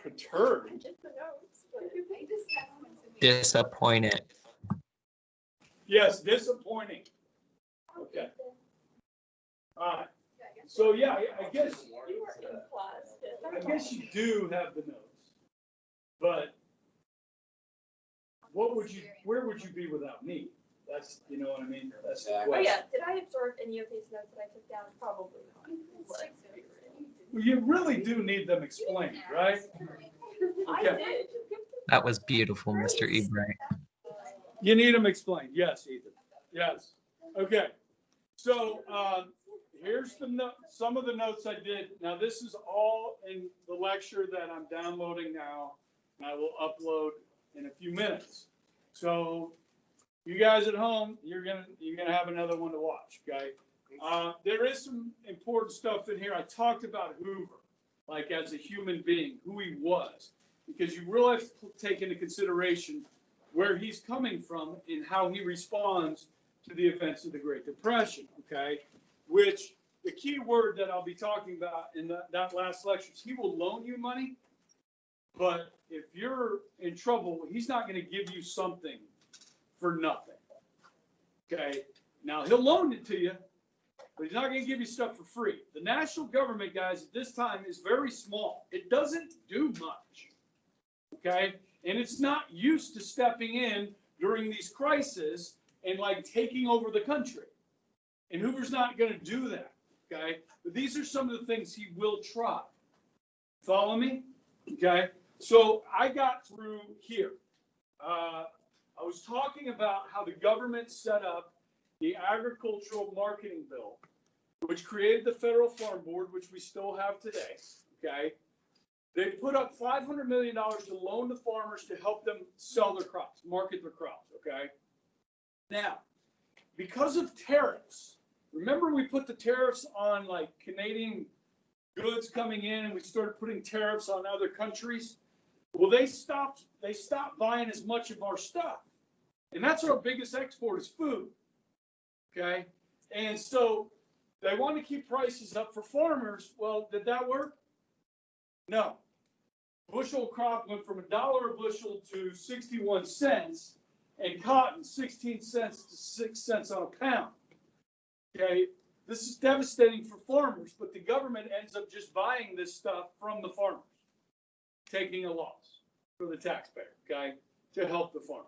Perturbed? Disappointed. Yes, disappointing. Okay. All right. So yeah, I guess you do have the notes, but where would you be without me? That's, you know what I mean? That's the question. Oh yeah, did I absorb any of these notes that I took down? Probably not. Well, you really do need them explained, right? Okay. I did. That was beautiful, Mr. Ebright. You need them explained. Yes, Ethan. Yes. Okay. So here's some of the notes I did. Now, this is all in the lecture that I'm downloading now, and I will upload in a few minutes. So you guys at home, you're gonna have another one to watch. Okay. There is some important stuff in here. I talked about Hoover, like as a human being, who he was, because you really have to take into consideration where he's coming from and how he responds to the events of the Great Depression, okay? Which the key word that I'll be talking about in that last lecture is he will loan you money, but if you're in trouble, he's not going to give you something for nothing, okay? Now, he'll loan it to you, but he's not going to give you stuff for free. The national government, guys, at this time is very small. It doesn't do much, okay? And it's not used to stepping in during these crises and like taking over the country. And Hoover's not going to do that, okay? But these are some of the things he will try. Follow me? Okay? So I got through here. I was talking about how the government set up the Agricultural Marketing Bill, which created the Federal Farm Board, which we still have today, okay? They put up $500 million to loan the farmers to help them sell their crops, market their crops, okay? Now, because of tariffs, remember we put the tariffs on like Canadian goods coming in and we started putting tariffs on other countries? Well, they stopped buying as much of our stuff. And that's our biggest export is food, okay? And so they want to keep prices up for farmers. Well, did that work? No. Bushel crop went from $1 a bushel to 61 cents, and cotton 16 cents to 6 cents on a pound. Okay, this is devastating for farmers, but the government ends up just buying this stuff from the farmers, taking a loss for the taxpayer, okay, to help the farmers.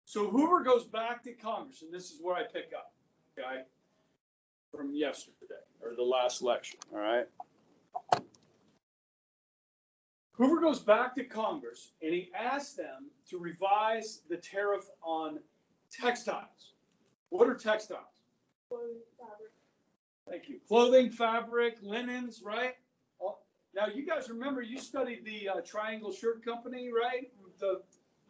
So Hoover goes back to Congress, and this is where I pick up, okay, from yesterday, or the last lecture, all right? Hoover goes back to Congress, and he asks them to revise the tariff on textiles. What are textiles? Clothing, fabric. Thank you. Clothing, fabric, linens, right? Now, you guys remember you studied the Triangle Shirt Company, right?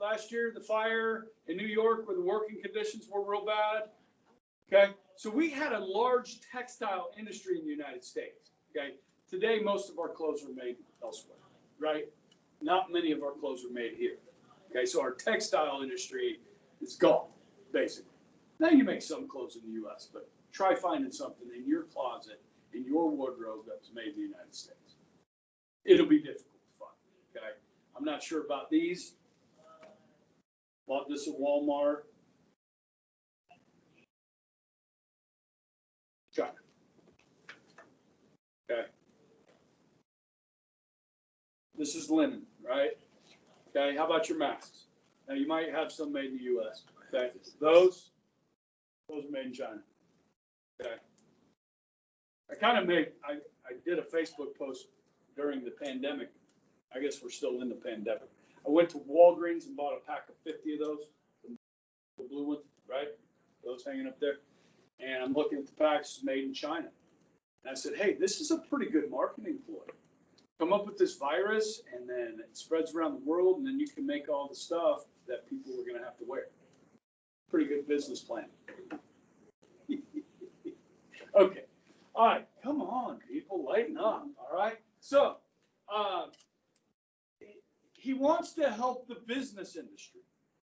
Last year, the fire in New York where the working conditions were real bad. Okay, so we had a large textile industry in the United States. Okay, today most of our clothes are made elsewhere, right? Not many of our clothes are made here. Okay, so our textile industry is gone, basically. Now you make some clothes in the U.S., but try finding something in your closet, in your wardrobe that was made in the United States. It'll be difficult to find, okay? I'm not sure about these. Bought this at Walmart. China. Okay. This is linen, right? Okay, how about your masks? Now you might have some made in the U.S. Okay, those are made in China. Okay. I did a Facebook post during the pandemic. I guess we're still in the pandemic. I went to Walgreens and bought a pack of 50 of those, the blue ones, right? Those hanging up there. And I'm looking at the packs made in China. And I said, hey, this is a pretty good marketing ploy. Come up with this virus, and then it spreads around the world, and then you can make all the stuff that people are going to have to wear. Pretty good business plan. Okay. All right. Come on, people. Lighten up. All right. So he wants to help the business industry,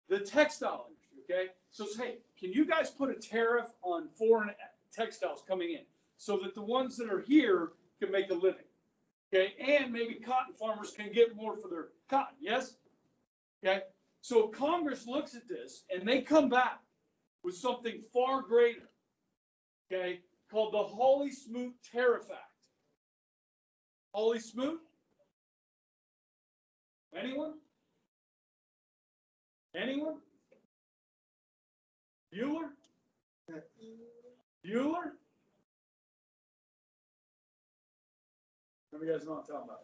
the textile industry. Okay. So hey, can you guys put a tariff on foreign textiles coming in so that the ones that are here can make a living? Okay, and maybe cotton farmers can get more for their cotton, yes? Okay, so Congress looks at this and they come back with something far greater, okay, called the Hawley-Smoot Tariff Act. Hawley-Smoot? Anyone? Anyone? Bueller? Bueller? How many of you guys know what I'm talking about?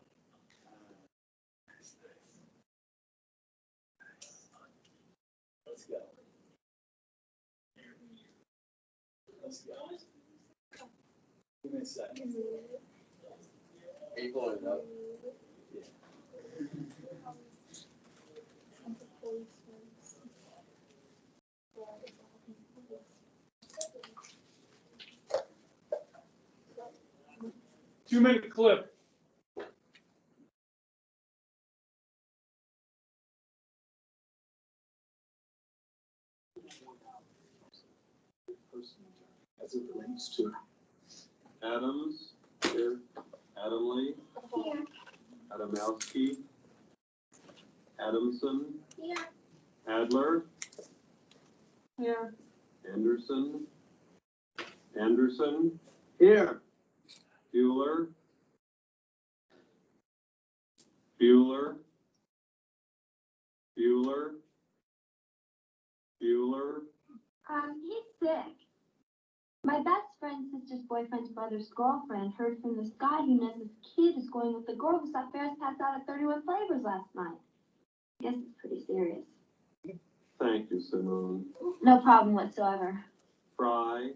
Let's go. Let's go. Give me a second. People are not. 2-minute clip. As it relates to Adams, here, Adamley, Here. Adamowski, Adamson, Here. Adler, Yeah. Anderson, Anderson, here, Bueller, Bueller, Bueller, Bueller, He's sick. My best friend's sister's boyfriend's brother's girlfriend heard from this guy who knows this kid is going with the girl who saw Ferris pass out at 31 Flavors last night. I guess it's pretty serious. thank you, Simone. No problem whatsoever. Fry.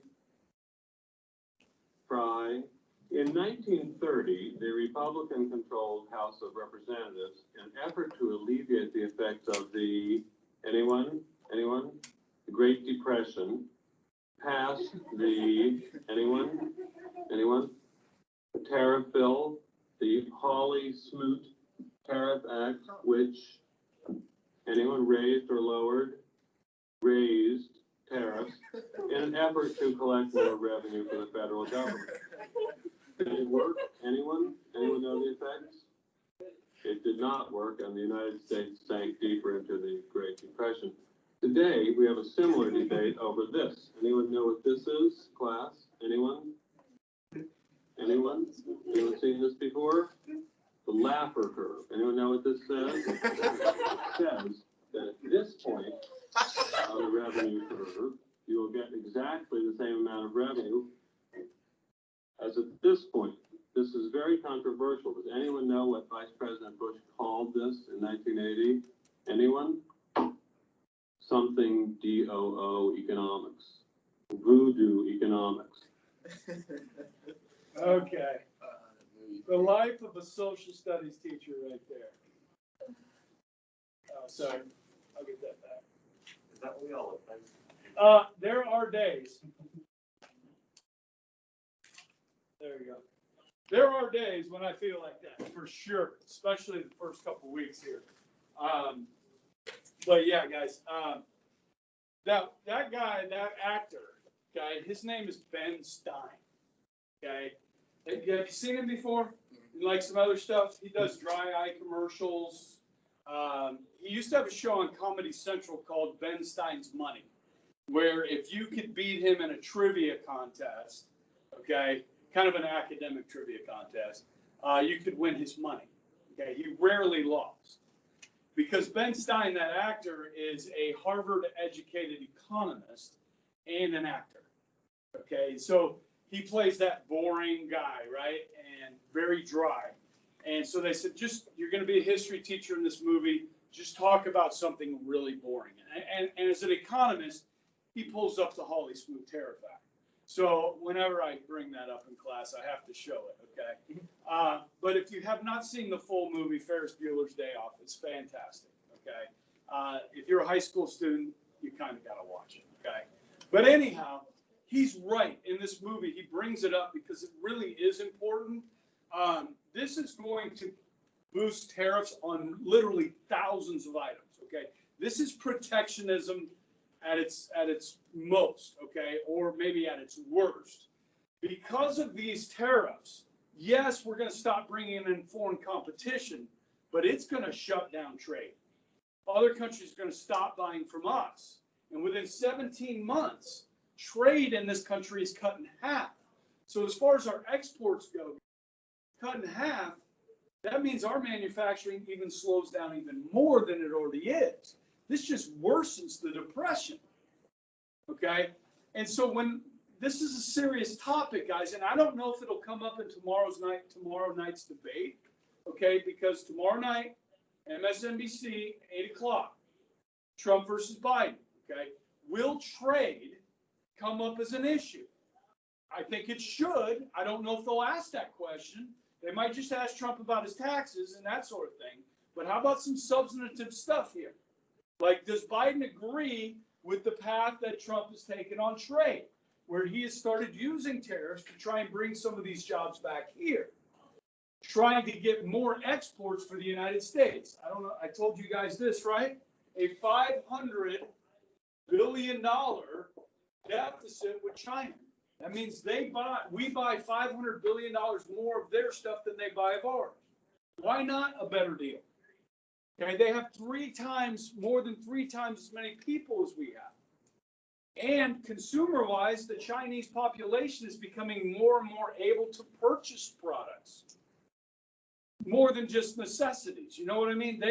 In 1930, the Republican-controlled House of Representatives, in an effort to alleviate the effects of the, anyone? The Great Depression, passed the, anyone? The tariff bill, the Hawley-Smoot Tariff Act, which, anyone raised or lowered? Raised tariffs in an effort to collect more revenue for the federal government. Did it work? Anyone? Anyone know the effects? It did not work, and the United States sank deeper into the Great Depression. Today, we have a similar debate over this. Anyone know what this is, class? Anyone? Anyone? Anyone seen this before? The Laffer curve. Anyone know what this says? It says that at this point on the revenue curve, you will get exactly the same amount of revenue as at this point. This is very controversial. Does anyone know what Vice President Bush called this in 1980? Anyone? Something DOO economics. Voodoo economics. Okay. The life of a social studies teacher right there. Oh, sorry. I'll get that back. Is that what we all look like? There are days. There you go. There are days when I feel like that, for sure, especially the first couple weeks here. But yeah, guys, that guy, that actor, guy, his name is Ben Stein. Okay, have you seen him before? Like some other stuff, he does dry eye commercials. He used to have a show on Comedy Central called Ben Stein's Money, where if you could beat him in a trivia contest, okay, kind of an academic trivia contest, you could win his money. Okay, he rarely lost. Because Ben Stein, that actor, is a Harvard-educated economist and an actor. Okay, so he plays that boring guy, right, and very dry. And so they said, you're going to be a history teacher in this movie, just talk about something really boring. And as an economist, he pulls up the Hawley-Smoot Tariff Act. So whenever I bring that up in class, I have to show it, okay? But if you have not seen the full movie, Ferris Bueller's Day Off, it's fantastic, okay? If you're a high school student, you kind of got to watch it, okay? But anyhow, he's right in this movie. He brings it up because it really is important. This is going to boost tariffs on literally thousands of items, okay? This is protectionism at its most, okay, or maybe at its worst. Because of these tariffs, yes, we're going to stop bringing in foreign competition, but it's going to shut down trade. Other countries are going to stop buying from us. And within 17 months, trade in this country is cut in half. So as far as our exports go, cut in half, that means our manufacturing even slows down even more than it already is. This just worsens the depression. Okay? And so when this is a serious topic, guys, and I don't know if it'll come up in tomorrow night's debate, okay? Because tomorrow night, MSNBC, 8 o'clock, Trump versus Biden, okay? Will trade come up as an issue? I think it should. I don't know if they'll ask that question. They might just ask Trump about his taxes and that sort of thing. But how about some substantive stuff here? Like, does Biden agree with the path that Trump has taken on trade, where he has started using tariffs to try and bring some of these jobs back here, trying to get more exports for the United States? I don't know. I told you guys this, right? A $500 billion deficit with China. That means we buy $500 billion more of their stuff than they buy of ours. Why not a better deal? Okay, they have more than three times as many people as we have. And consumer-wise, the Chinese population is becoming more and more able to purchase products, more than just necessities. You know what I mean?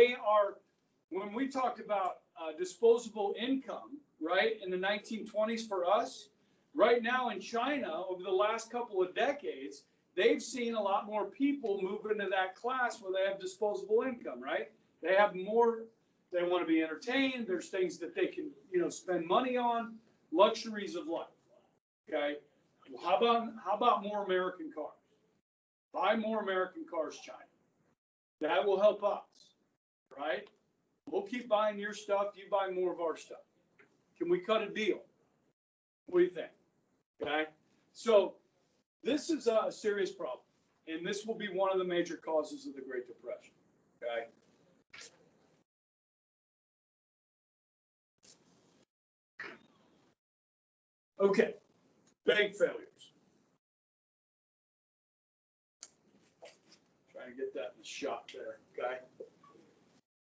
When we talked about disposable income, right, in the 1920s for us, right now in China, over the last couple of decades, they've seen a lot more people move into that class where they have disposable income, right? They have more, they want to be entertained. There's things that they can, spend money on, luxuries of life, okay? Well, how about more American cars? Buy more American cars, China. That will help us, right? We'll keep buying your stuff. You buy more of our stuff. Can we cut a deal? What do you think? Okay. So this is a serious problem, and this will be one of the major causes of the Great Depression. Okay. Okay. Bank failures. Trying to get that in the shot there. Okay.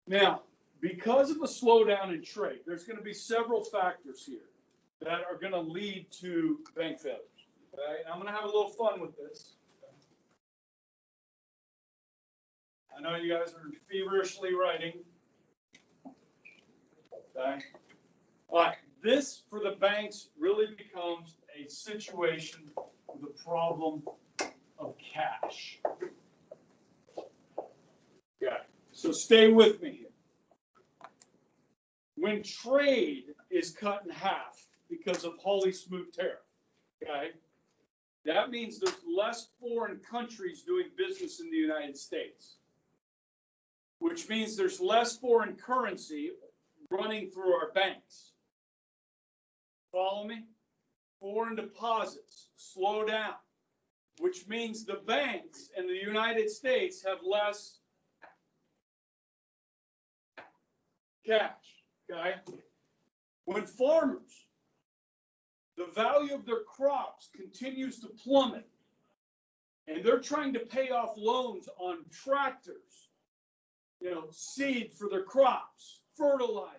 Now, because of a slowdown in trade, there's going to be several factors here that are going to lead to bank failures. Okay? And I'm going to have a little fun with this. I know you guys are feverishly writing. Okay? All right. This, for the banks, really becomes a situation with a problem of cash. Okay. So stay with me here. When trade is cut in half because of Holy Smooth tariff, okay, that means there's less foreign countries doing business in the United States, which means there's less foreign currency running through our banks. Follow me? Foreign deposits slow down, which means the banks in the United States have less cash. Okay? When farmers, the value of their crops continues to plummet, and they're trying to pay off loans on tractors, seed for their crops, fertilizer,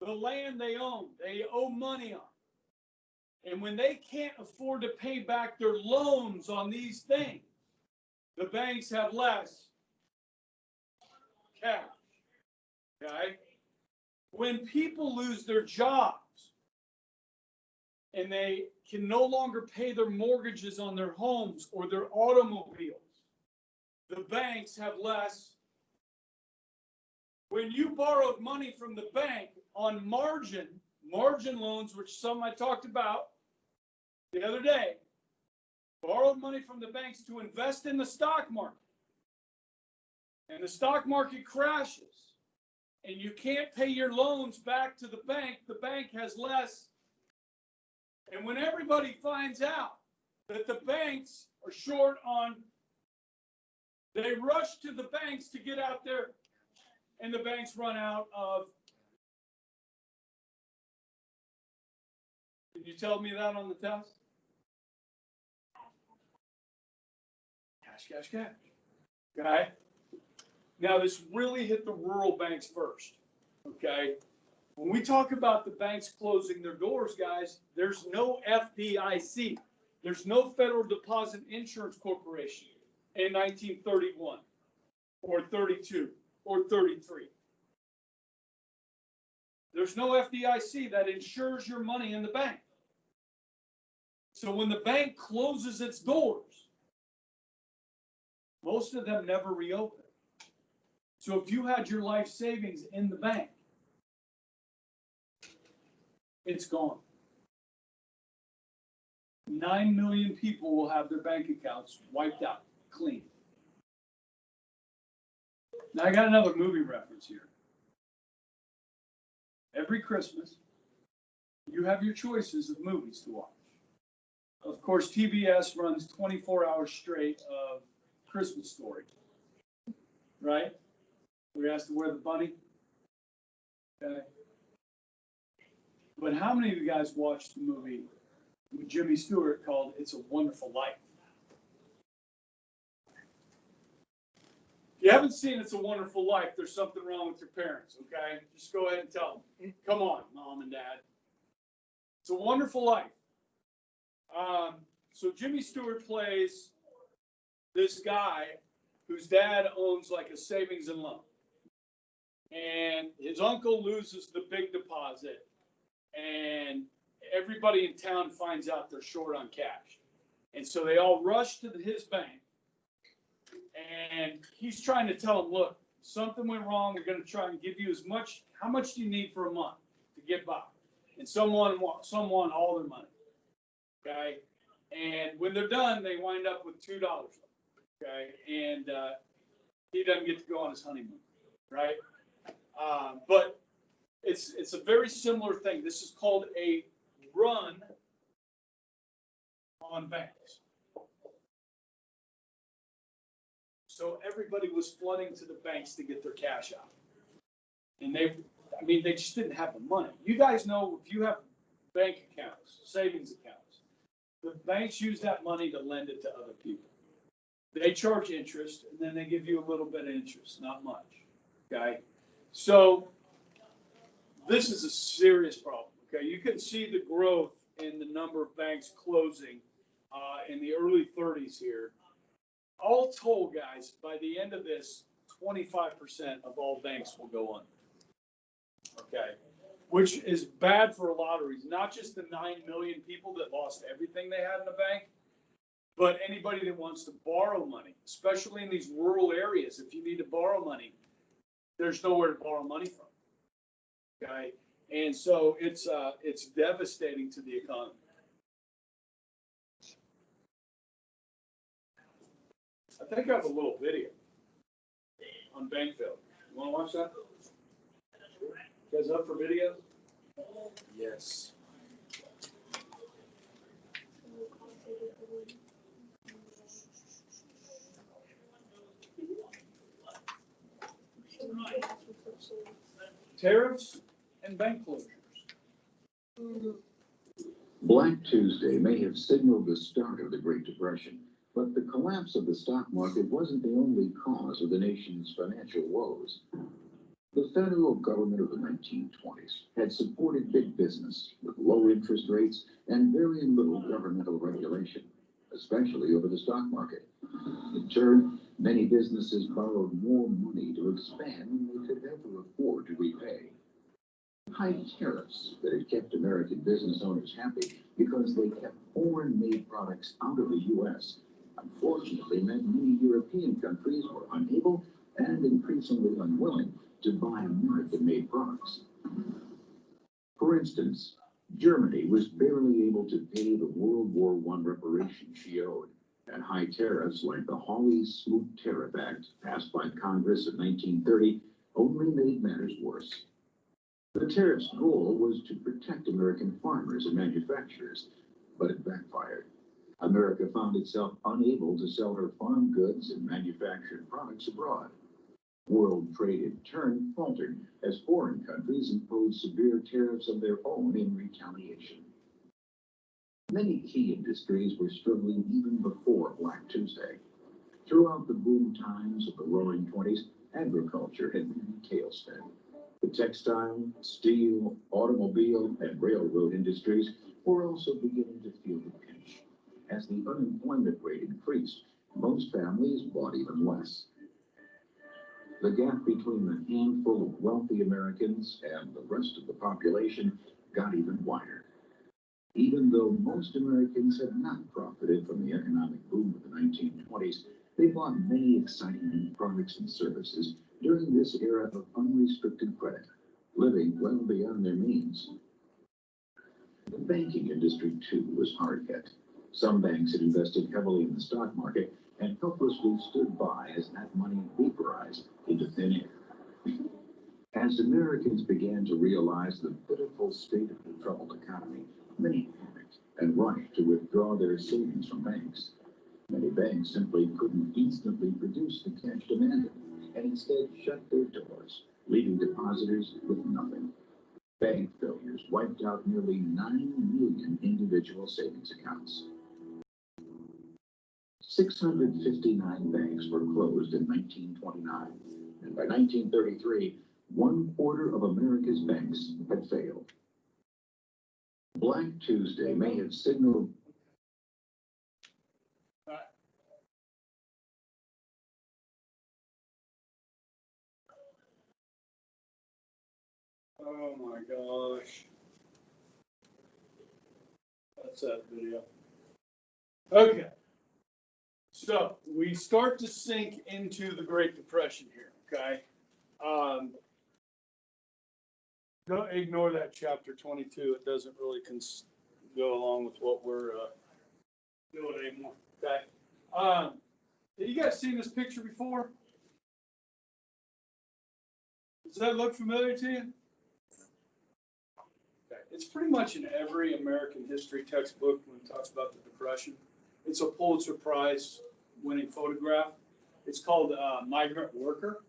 the land they own, they owe money on. And when they can't afford to pay back their loans on these things, the banks have less cash. Okay? When people lose their jobs and they can no longer pay their mortgages on their homes or their automobiles, the banks have less. When you borrowed money from the bank on margin loans, which some I talked about the other day, borrowed money from the banks to invest in the stock market, and the stock market crashes, and you can't pay your loans back to the bank has less. And when everybody finds out that the banks are short on, they rush to the banks to get out there, and the banks run out of. Did you tell me that on the test? cash, cash, cash. Okay? Now, this really hit the rural banks first. Okay? When we talk about the banks closing their doors, guys, there's no FDIC. There's no Federal Deposit Insurance Corporation in 1931 or 32 or 33. There's no FDIC that insures your money in the bank. So when the bank closes its doors, most of them never reopen. So if you had your life savings in the bank, it's gone. 9 million people will have their bank accounts wiped out, clean. Now I got another movie reference here. Every Christmas, you have your choices of movies to watch. Of course, TBS runs 24 hours straight of Christmas Story, right? We asked to wear the bunny. Okay. But how many of you guys watched the movie with Jimmy Stewart called It's a Wonderful Life? If you haven't seen It's a Wonderful Life, there's something wrong with your parents, okay? Just go ahead and tell them. Come on, Mom and Dad. It's a Wonderful Life. So Jimmy Stewart plays this guy whose dad owns like a savings and loan. And his uncle loses the big deposit. And everybody in town finds out they're short on cash. And so they all rush to his bank. And he's trying to tell them, look, something went wrong. We're going to try and give you as much. How much do you need for a month to get by? And some want all their money. Okay. And when they're done, they wind up with $2. Okay. And he doesn't get to go on his honeymoon. Right. But it's a very similar thing. This is called a run on banks. So everybody was flooding to the banks to get their cash out. And they just didn't have the money. You guys know if you have bank accounts, savings accounts, the banks use that money to lend it to other people. They charge interest, and then they give you a little bit of interest, not much. Okay? So this is a serious problem. Okay? You can see the growth in the number of banks closing in the early 30s here. All told, guys, by the end of this, 25% of all banks will go under. Okay? Which is bad for a lot of reasons. Not just the 9 million people that lost everything they had in the bank, but anybody that wants to borrow money, especially in these rural areas. If you need to borrow money, there's nowhere to borrow money from. Okay? And so it's devastating to the economy. I think I have a little video on bank failure. You want to watch that? You guys up for video? Yes. Tariffs and bank closures. Black Tuesday may have signaled the start of the Great Depression, but the collapse of the stock market wasn't the only cause of the nation's financial woes. The federal government of the 1920s had supported big business with low interest rates and very little governmental regulation, especially over the stock market. In turn, many businesses borrowed more money to expand than they could ever afford to repay. High tariffs that had kept American business owners happy because they kept foreign-made products out of the U.S. unfortunately meant many European countries were unable and increasingly unwilling to buy American-made products. For instance, Germany was barely able to pay the World War I reparations she owed, and high tariffs like the Hawley-Smoot Tariff Act, passed by Congress in 1930, only made matters worse. The tariff's goal was to protect American farmers and manufacturers, but it backfired. America found itself unable to sell her farm goods and manufactured products abroad. World trade in turn faltered as foreign countries imposed severe tariffs of their own in retaliation. Many key industries were struggling even before Black Tuesday. Throughout the boom times of the Roaring Twenties, agriculture had been in tailspin. The textile, steel, automobile, and railroad industries were also beginning to feel the pinch. As the unemployment rate increased, most families bought even less. The gap between the handful of wealthy Americans and the rest of the population got even wider. Even though most Americans had not profited from the economic boom of the 1920s, they bought many exciting new products and services during this era of unrestricted credit, living well beyond their means. The banking industry, too, was hard hit. Some banks had invested heavily in the stock market and helplessly stood by as that money vaporized into thin air. As Americans began to realize the pitiful state of the troubled economy, many panicked and rushed to withdraw their savings from banks. Many banks simply couldn't instantly produce the cash demanded and instead shut their doors, leaving depositors with nothing. Bank failures wiped out nearly 9 million individual savings accounts. 659 banks were closed in 1929, and by 1933, 1/4 of America's banks had failed. Black Tuesday may have signaled. Oh my gosh. That's that video. Okay. So we start to sink into the Great Depression here, okay? Don't ignore that chapter 22. It doesn't really go along with what we're doing anymore, okay? Have you guys seen this picture before? Does that look familiar to you? Okay. It's pretty much in every American history textbook when it talks about the Depression. It's a Pulitzer Prize winning photograph. It's called Migrant Worker,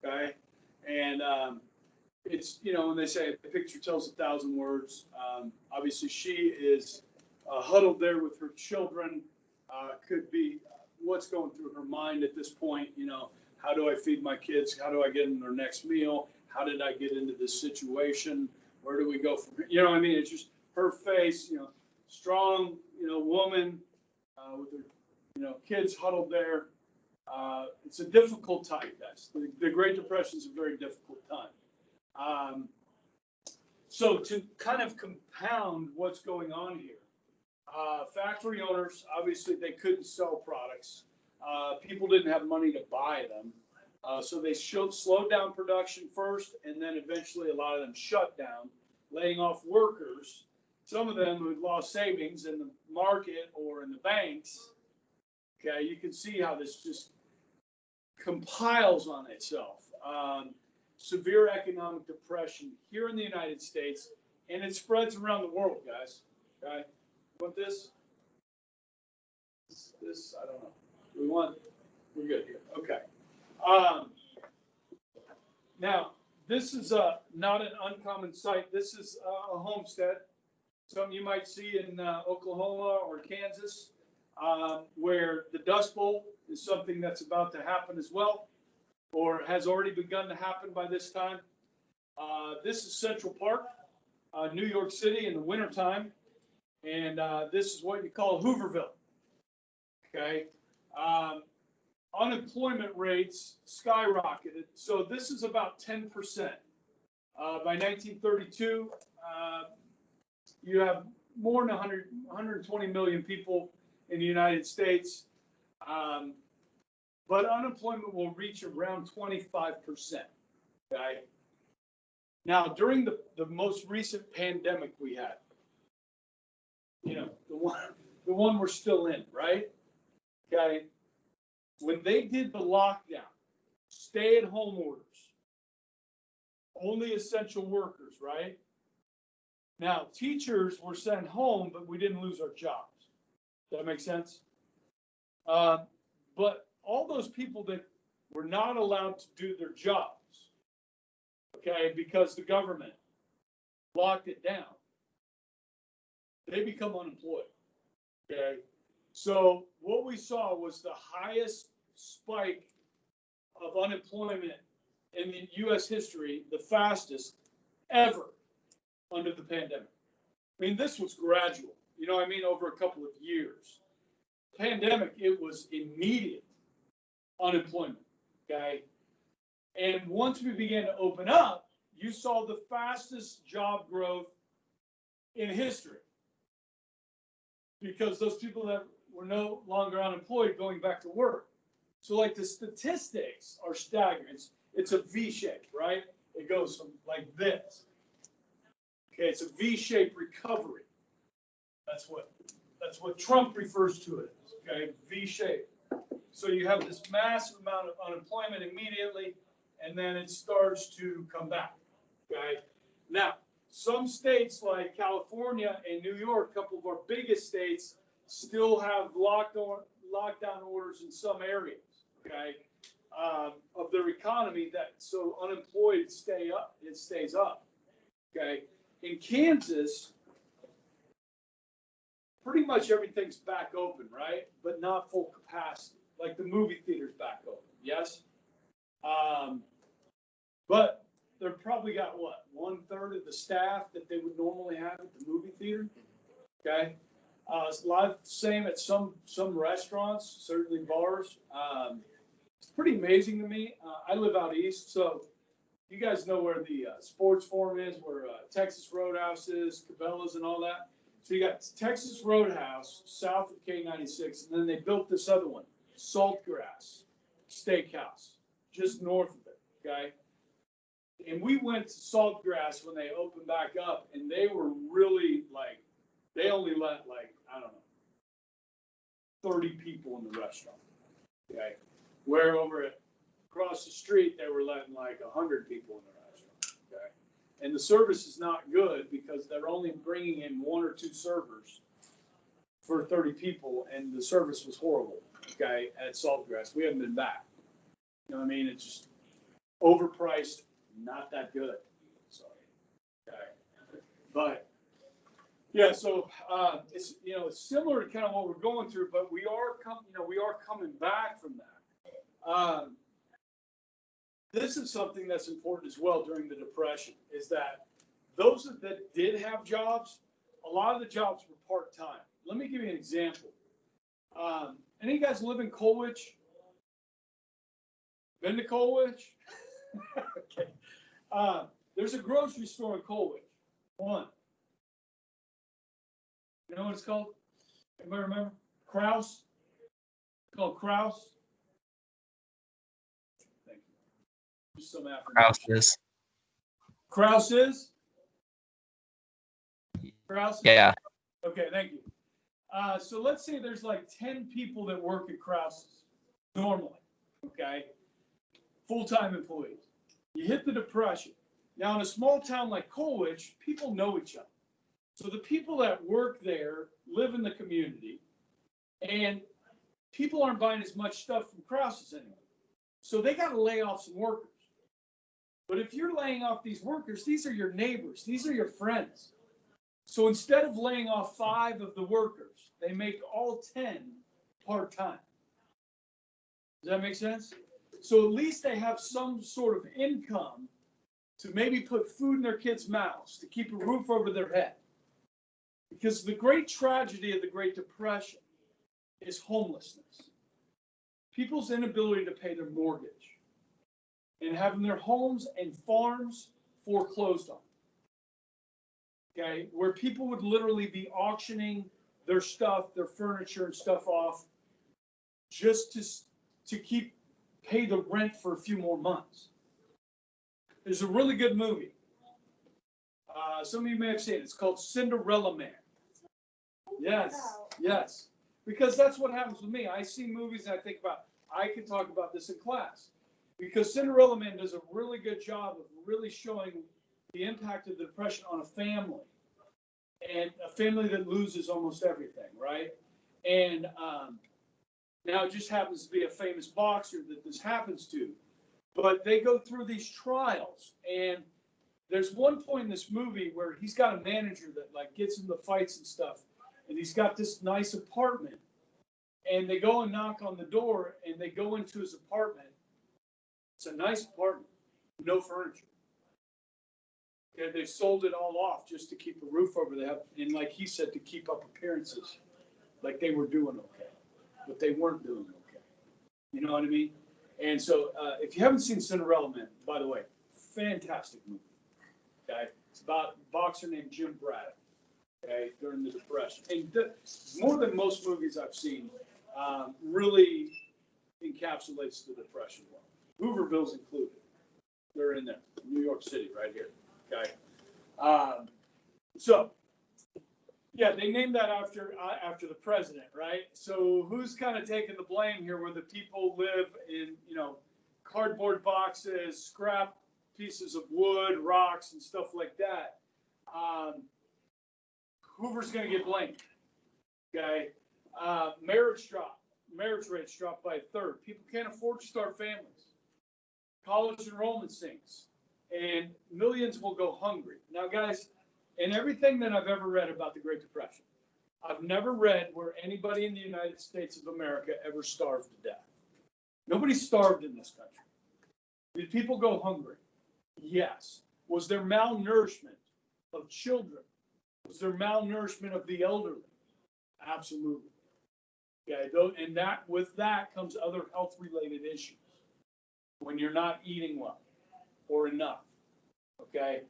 okay? And it's, you know, when they say the picture tells 1,000 words, obviously she is huddled there with her children. Could be what's going through her mind at this point, you know, how do I feed my kids? How do I get them their next meal? How did I get into this situation? Where do we go from here? You know what I mean? It's just her face, you know, strong, you know, woman with her, you know, kids huddled there. It's a difficult time, guys. The Great Depression is a very difficult time. So to kind of compound what's going on here, factory owners, obviously they couldn't sell products. People didn't have money to buy them. So they slowed down production first, and then eventually a lot of them shut down, laying off workers. Some of them who had lost savings in the market or in the banks. Okay, you can see how this just compiles on itself. Severe economic depression here in the United States, and it spreads around the world, guys. Okay, want this? This I don't know. We're good here. Okay. Now, this is not an uncommon sight. This is a homestead. Something you might see in Oklahoma or Kansas, where the Dust Bowl is something that's about to happen as well, or has already begun to happen by this time. This is Central Park, New York City in the wintertime, and this is what you call Hooverville. Okay. Unemployment rates skyrocketed. So this is about 10%. By 1932, you have more than 120 million people in the United States. But unemployment will reach around 25%. Okay. Now, during the most recent pandemic we had, you know, the one we're still in, right? Okay. When they did the lockdown, stay-at-home orders, only essential workers, right? Now, teachers were sent home, but we didn't lose our jobs. Does that make sense? But all those people that were not allowed to do their jobs, okay, because the government locked it down, they become unemployed, okay? So what we saw was the highest spike of unemployment in the U.S. history, the fastest ever under the pandemic. I mean, this was gradual, you know what I mean, over a couple of years. Pandemic, it was immediate unemployment, okay? And once we began to open up, you saw the fastest job growth in history because those people that were no longer unemployed going back to work. So like the statistics are staggering. It's a V shape, right? It goes from like this. Okay, it's a V-shaped recovery. That's what Trump refers to it as, okay? V-shape. So you have this massive amount of unemployment immediately, and then it starts to come back, okay? Now, some states like California and New York, a couple of our biggest states, still have lockdown orders in some areas, okay, of their economy that so unemployed stays up, okay? In Kansas, pretty much everything's back open, right? But not full capacity. Like the movie theater's back open, yes? But they've probably got what, 1/3 of the staff that they would normally have at the movie theater, okay? It's a lot of the same at some restaurants, certainly bars. It's pretty amazing to me. I live out east, so you guys know where the sports forum is, where Texas Roadhouse is, Cabela's and all that. So you got Texas Roadhouse south of K96, and then they built this other one, Saltgrass Steakhouse, just north of it, okay? And we went to Saltgrass when they opened back up, and they were really like, they only let like, I don't know, 30 people in the restaurant, okay? Where over at across the street, they were letting like 100 people in the restaurant, okay? And the service is not good because they're only bringing in 1 or 2 servers for 30 people, and the service was horrible, okay, at Saltgrass. We haven't been back. You know what I mean? It's just overpriced, not that good. So, okay. But, yeah, so it's, you know, it's similar to kind of what we're going through, but we are coming back from that. This is something that's important as well during the Depression, is that those that did have jobs, a lot of the jobs were part-time. Let me give you an example. Any of you guys live in Colwich? Been to Colwich? Okay. There's a grocery store in Colwich. One. You know what it's called? Anybody remember? Kraus? It's called Kraus. Thank you. Just some affirmation. Houses. Kraus is? Kraus? Yeah. Okay, thank you. So let's say there's like 10 people that work at Kraus's normally, okay? Full-time employees. You hit the Depression. Now, in a small town like Colwich, people know each other. So the people that work there live in the community, and people aren't buying as much stuff from Kraus's anymore. So they got to lay off some workers. But if you're laying off these workers, these are your neighbors. These are your friends. So instead of laying off 5 of the workers, they make all 10 part-time. Does that make sense? So at least they have some sort of income to maybe put food in their kids' mouths, to keep a roof over their head. Because the great tragedy of the Great Depression is homelessness. People's inability to pay their mortgage and having their homes and farms foreclosed on. Okay, where people would literally be auctioning their stuff, their furniture and stuff off just to pay the rent for a few more months. There's a really good movie. Some of you may have seen it. It's called Cinderella Man. Yes, yes. Because that's what happens with me. I see movies and I think about, I can talk about this in class. Because Cinderella Man does a really good job of really showing the impact of the Depression on a family. And a family that loses almost everything, right? And now it just happens to be a famous boxer that this happens to. But they go through these trials, and there's one point in this movie where he's got a manager that like gets in the fights and stuff, and he's got this nice apartment, And they go and knock on the door, and they go into his apartment. It's a nice apartment, no furniture. Okay, they sold it all off just to keep a roof over their head, and like he said, to keep up appearances, like they were doing okay, but they weren't doing okay. You know what I mean? And so, if you haven't seen Cinderella Man, by the way, fantastic movie. Okay, it's about a boxer named Jim Braddock. Okay, during the Depression, and more than most movies I've seen, really encapsulates the Depression well. Hooverville's included. They're in there. New York City, right here. Okay. So, yeah, they named that after the president, right? So who's kind of taking the blame here, where the people live in, cardboard boxes, scrap pieces of wood, rocks, and stuff like that? Hoover's going to get blamed. Okay. Marriage rates dropped by a third. People can't afford to start families. College enrollment sinks, and millions will go hungry. Now, guys, in everything that I've ever read about the Great Depression, I've never read where anybody in the United States of America ever starved to death. Nobody starved in this country. Did people go hungry? Yes. Was there malnourishment of children? Was there malnourishment of the elderly? Absolutely. Okay, and with that comes other health-related issues when you're not eating well or enough. Okay,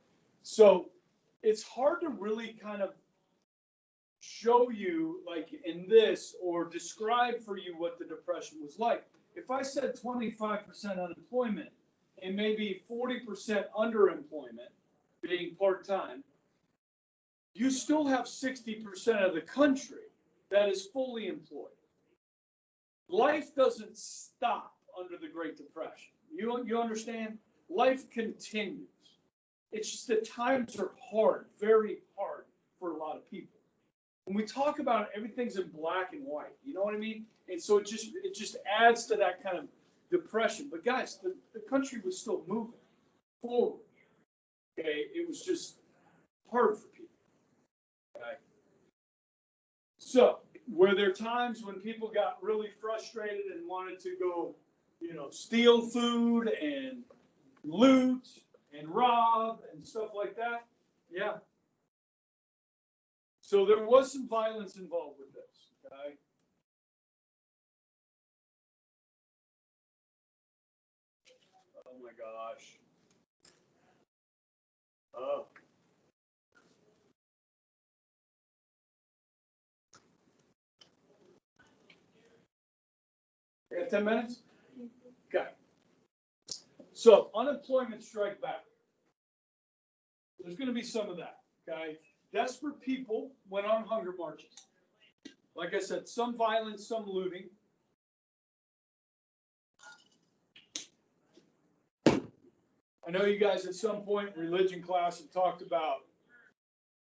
so it's hard to really kind of show you, like in this, or describe for you what the Depression was like. If I said 25% unemployment and maybe 40% underemployment, being part-time, you still have 60% of the country that is fully employed. Life doesn't stop under the Great Depression. You understand? Life continues. It's just that times are hard, very hard for a lot of people. When we talk about it, everything's in black and white. You know what I mean? And so it just adds to that kind of depression. But guys, the country was still moving forward. Okay, it was just hard for people. Okay. So, were there times when people got really frustrated and wanted to go, steal food and loot and rob and stuff like that? Yeah. So there was some violence involved with this, okay? Oh my gosh. Oh. You got 10 minutes? Okay. So unemployment strike back. There's going to be some of that, okay? Desperate people went on hunger marches. Like I said, some violence, some looting. I know you guys at some point in religion class have talked about,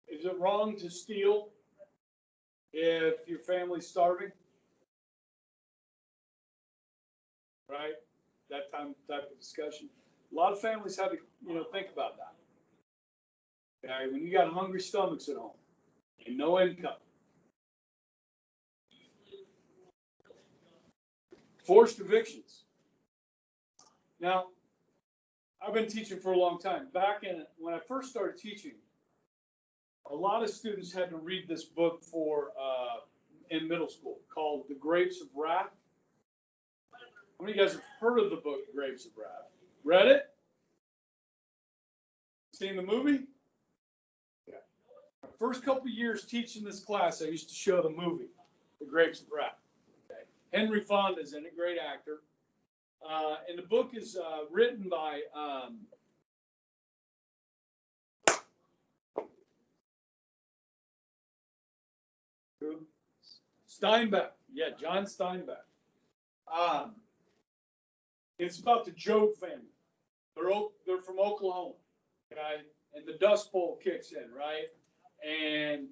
is it wrong to steal if your family's starving? Right? That type of discussion. A lot of families have to, think about that. Okay, when you got hungry stomachs at home and no income. Forced evictions. Now, I've been teaching for a long time. When I first started teaching, a lot of students had to read this book in middle school called The Grapes of Wrath. How many of you guys have heard of the book Grapes of Wrath? Read it? Seen the movie? Yeah. My first couple of years teaching this class, I used to show the movie, The Grapes of Wrath. Okay. Henry Fonda's in it, great actor. And the book is written by Steinbeck. Yeah, John Steinbeck. It's about the Joad family. They're from Oklahoma, okay? And the Dust Bowl kicks in, right? And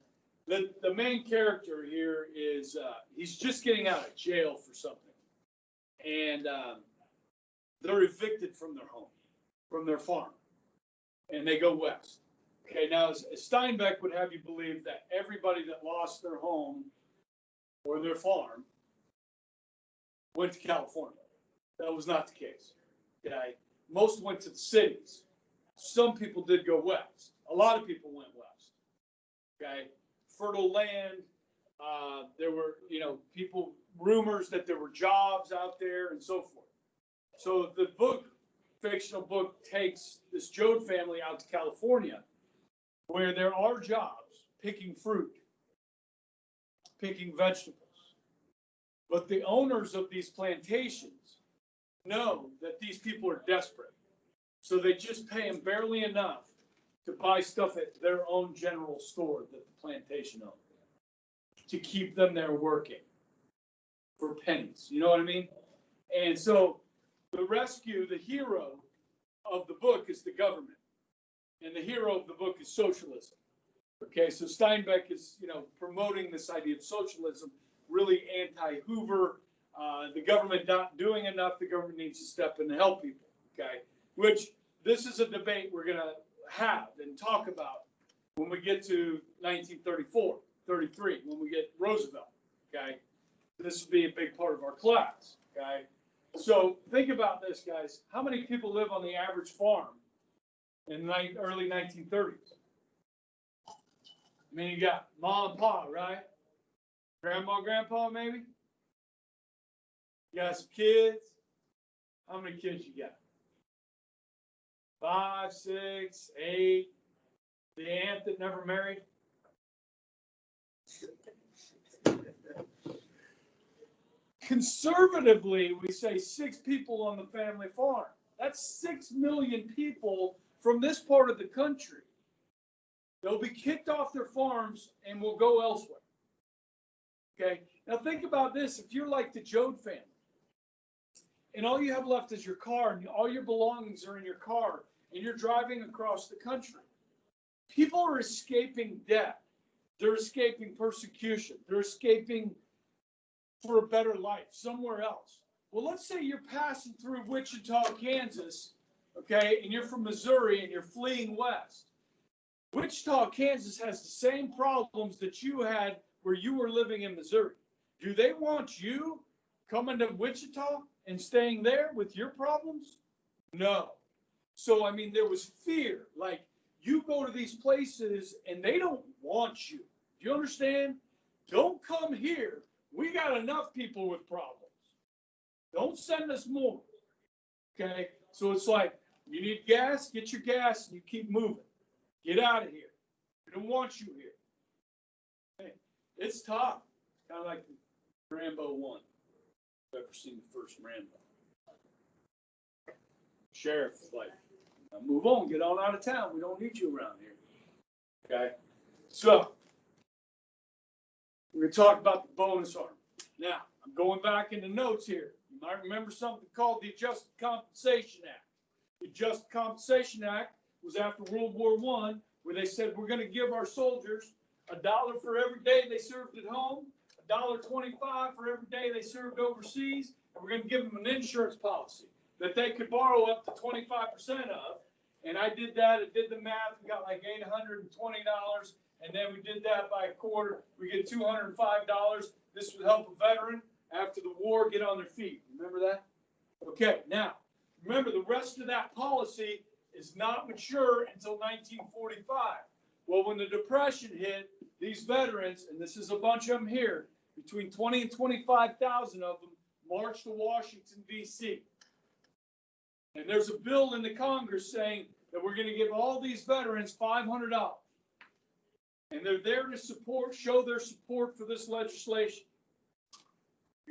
the main character here is he's just getting out of jail for something, and they're evicted from their home, from their farm, and they go west. Okay, now as Steinbeck would have you believe that everybody that lost their home or their farm went to California. That was not the case. Okay, most went to the cities. Some people did go west. A lot of people went west. Okay, fertile land. There were, people, rumors that there were jobs out there and so forth. So the fictional book takes this Joad family out to California where there are jobs picking fruit, picking vegetables. But the owners of these plantations know that these people are desperate. So they just pay them barely enough to buy stuff at their own general store that the plantation owns, to keep them there working for pennies. You know what I mean? And so the hero of the book is the government. And the hero of the book is socialism. Okay, so Steinbeck is, promoting this idea of socialism, really anti-Hoover. The government not doing enough. The government needs to step in and help people. Okay, which this is a debate we're going to have and talk about when we get to 1934, 33, when we get Roosevelt. Okay, this will be a big part of our class. Okay, so think about this, guys. How many people live on the average farm in the early 1930s? I mean, you got mom and pa, right? Grandma, grandpa, maybe? You got some kids? How many kids you got? 5, 6, 8. The aunt that never married? Conservatively, we say 6 people on the family farm. That's 6 million people from this part of the country. They'll be kicked off their farms and will go elsewhere. Okay, now think about this. If you're like the Joad family, and all you have left is your car, and all your belongings are in your car, and you're driving across the country, people are escaping death. They're escaping persecution. They're escaping for a better life somewhere else. Well, let's say you're passing through Wichita, Kansas, okay, and you're from Missouri and you're fleeing west. Wichita, Kansas has the same problems that you had where you were living in Missouri. Do they want you coming to Wichita and staying there with your problems? No. So, I mean, there was fear. Like, you go to these places and they don't want you. Do you understand? Don't come here. We got enough people with problems. Don't send us more. Okay? So it's like, you need gas, get your gas, and you keep moving. Get out of here. We don't want you here. Hey, it's tough. It's kind of like Rambo 1. I've ever seen the first Rambo. Sheriff is like, now move on, get on out of town. We don't need you around here. Okay? So, we're going to talk about the bonus army. Now, I'm going back in the notes here. You might remember something called the Adjusted Compensation Act. The Adjusted Compensation Act was after World War I, where they said we're going to give our soldiers $1 for every day they served at home, $1.25 for every day they served overseas, and we're going to give them an insurance policy that they could borrow up to 25% of. And I did that. I did the math. We got like $820. And then we did that by a quarter. We get $205. This would help a veteran after the war get on their feet. Remember that? Okay. Now, remember the rest of that policy is not mature until 1945. Well, when the Depression hit, these veterans, and this is a bunch of them here, between 20 and 25,000 of them marched to Washington, D.C. And there's a bill in the Congress saying that we're going to give all these veterans $500. And they're there to show their support for this legislation.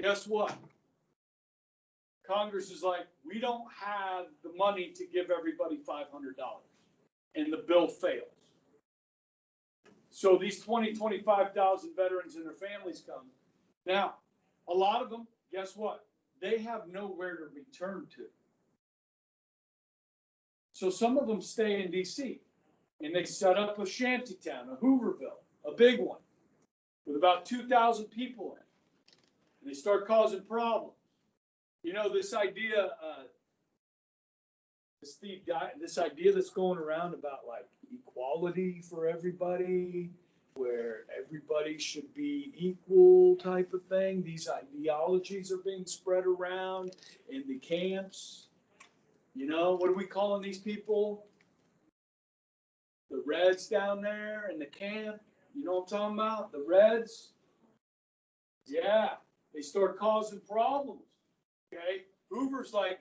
Guess what? Congress is like, we don't have the money to give everybody $500. And the bill fails. So these 25,000 veterans and their families come. Now, a lot of them, guess what? They have nowhere to return to. So some of them stay in D.C. and they set up a shantytown, a Hooverville, a big one, with about 2,000 people in it. And they start causing problems. You know, this idea, this idea that's going around about like equality for everybody, where everybody should be equal type of thing. These ideologies are being spread around in the camps. You know, what are we calling these people? The Reds down there in the camp. You know what I'm talking about? The Reds. Yeah, they start causing problems. Okay, Hoover's like,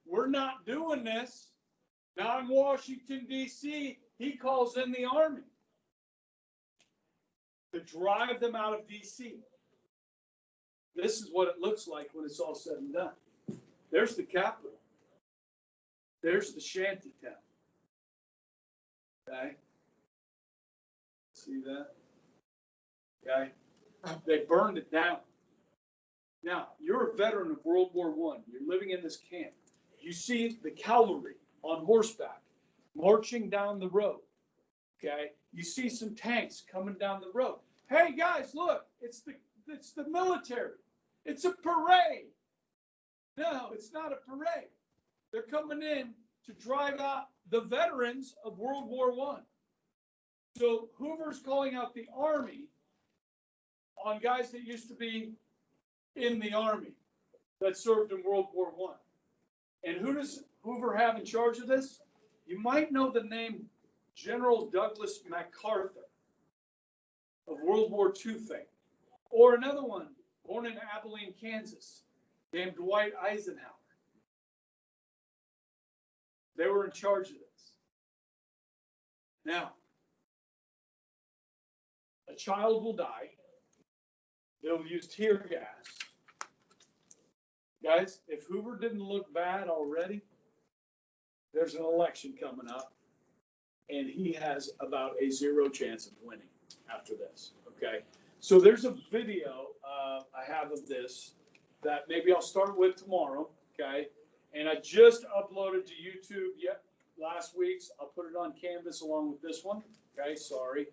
we're not doing this. Now in Washington, D.C., he calls in the army to drive them out of D.C. This is what it looks like when it's all said and done. There's the Capitol. There's the shanty town. Okay? See that? Okay? They burned it down. Now, you're a veteran of World War I. You're living in this camp. You see the cavalry on horseback marching down the road. Okay? You see some tanks coming down the road. Hey, guys, look. It's the military. It's a parade. No, it's not a parade. They're coming in to drive out the veterans of World War I. So Hoover's calling out the army on guys that used to be in the army that served in World War I. And who does Hoover have in charge of this? You might know the name General Douglas MacArthur of World War II fame. Or another one, born in Abilene, Kansas, named Dwight Eisenhower. They were in charge of this. Now, a child will die. They'll use tear gas. Guys, if Hoover didn't look bad already, there's an election coming up, and he has about a 0 chance of winning after this, okay? So there's a video I have of this that maybe I'll start with tomorrow, okay? And I just uploaded to YouTube last week's. I'll put it on Canvas along with this one, okay? Sorry.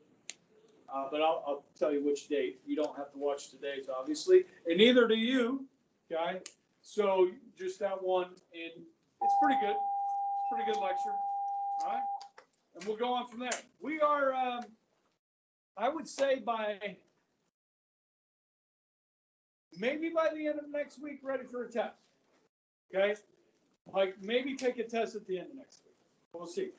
But I'll tell you which date. You don't have to watch today's, obviously, and neither do you, okay? So just that one, and it's pretty good. It's a pretty good lecture, all right? And we'll go on from there. We are, I would say maybe by the end of next week, ready for a test, okay? Like maybe take a test at the end of next week. We'll see.